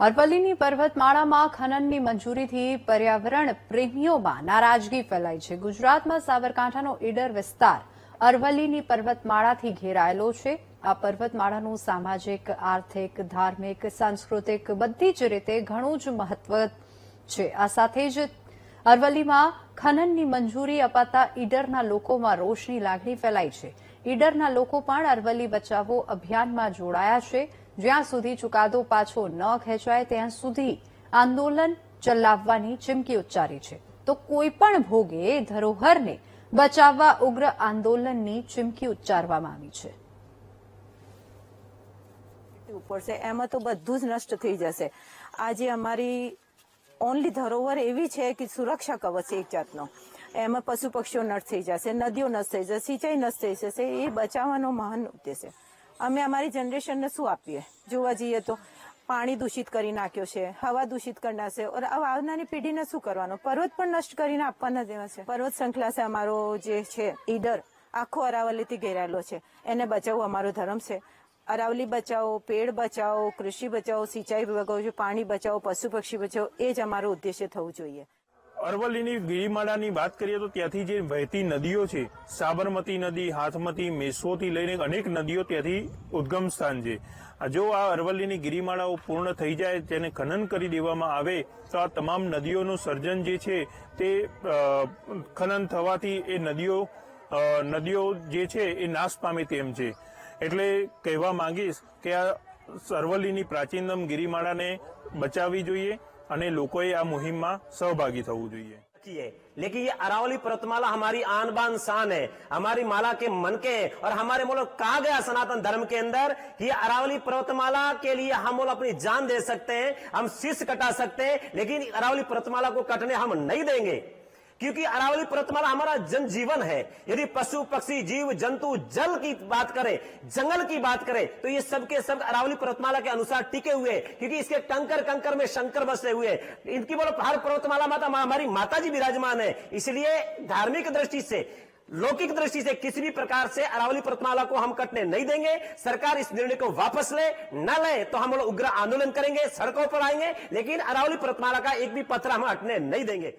અરવલ્લીની પર્વતમાળામાં ખનનની મંજૂરીથી પર્યાવરણ પ્રેમીઓમાં નારાજગી ફેલાઈ છે। ગુજરાતમાં સાબરકાંઠાનો ઈડર વિસ્તાર અરવલ્લીની પર્વતમાળાથી ઘેરાયેલો છે। આ પર્વતમાળાનું સામાજિક, આર્થિક, ધાર્મિક, સાંસ્કૃતિક બધી જ રીતે ઘણું જ મહત્વ છે। આ સાથે જ અરવલ્લીમાં ખનનની મંજૂરી અપાતા ઈડરના લોકોમાં રોષની લાગણી ફેલાઈ છે। ઈડરના લોકો પણ અરવલ્લી બચાવો અભિયાનમાં જોડાયા છે। જ્યાં સુધી ચુકાદો પાછો ન ખેંચાય ત્યાં સુધી આંદોલન ચલાવવાની ચીમકી ઉચ્ચારી છે। તો કોઈપણ ભોગે ધરોહરને બચાવવા ઉગ્ર આંદોલનની ચીમકી ઉચ્ચારવામાં આવી છે। ઉપર છે એમાં તો બધું જ નષ્ટ થઈ જશે। આજે અમારી ઓનલી ધરોહર એવી છે કે સુરક્ષા કવચ છે એક જાતનો, એમાં પશુ પક્ષીઓ નષ્ટ થઈ જશે, નદીઓ નષ્ટ થઈ જશે, સિંચાઈ નષ્ટ થઈ જશે। એ બચાવવાનો મહાન ઉદ્દેશ છે। અમે અમારી જનરેશનને શું આપીએ? જોવા જઈએ તો પાણી દૂષિત કરી નાખ્યો છે, હવા દૂષિત કરી નાખશે, और આવનારી પેઢીને શું કરવાનો? પર્વત પણ નષ્ટ કરીને આપવાના દેવા છે। પર્વત શ્રૃંખલા છે અમારો જે છે ઈડર, આખો અરાવલીથી ઘેરાયેલો છે, એને બચાવવું અમારો ધર્મ છે। અરાવલી બચાવો, પેડ બચાવો, કૃષિ બચાવો, સિંચાઈ બચાવો, પાણી બચાવો, પશુ પક્ષી બચાવો, એ જ અમારો ઉદ્દેશ્ય થવું જોઈએ। અરવલ્લીની ગિરિમાળાની વાત કરીએ તો ત્યાંથી જે વહેતી નદીઓ છે, સાબરમતી નદી, હાથમતી, મેસોથી લઈને અનેક નદીઓ ત્યાંથી ઉદ્ગમ સ્થાન છે। જો આ અરવલ્લીની ગિરિમાળાઓ પૂર્ણ થઈ જાય, તેને ખનન કરી દેવામાં આવે તો આ તમામ નદીઓનું સર્જન જે છે તે ખનન થવાથી એ નદીઓ જે છે એ નાશ પામે તેમ છે। એટલે કહેવા માંગીશ કે આ અરવલ્લીની પ્રાચીનતમ ગિરિમાળાને બચાવવી જોઈએ અને લોકોએ આ મુહિમમાં સહભાગી થવું જોઈએ। लेकिन ये अरावली पर्वतमाला हमारी आन बान शान है, हमारी माला के मन के, और हमारे मुल्क कहा गया सनातन धर्म के अंदर कि अरावली पर्वतमाला के लिए हम लोग अपनी जान दे सकते हैं, हम शीश कटा सकते हैं, लेकिन अरावली पर्वतमाला को कटने हम नहीं देंगे, क्योंकि अरावली पर्वतमाला हमारा जनजीवन है। यदि पशु पक्षी जीव जंतु जल की बात करें, जंगल की बात करें, तो ये सब के सब अरावली पर्वतमाला के अनुसार टिके हुए, क्योंकि इसके कंकर कंकर में शंकर बसे हुए। इनकी बोलो हर पर्वतमाला माता हमारी माता जी विराजमान है। इसलिए धार्मिक दृष्टि से, लौकिक दृष्टि से किसी भी प्रकार से अरावली पर्वतमाला को हम कटने नहीं देंगे। सरकार इस निर्णय को वापस ले, न ले तो हम लोग उग्र आंदोलन करेंगे, सड़कों पर आएंगे, लेकिन अरावली पर्वतमाला का एक भी पत्थर हम हटने नहीं देंगे।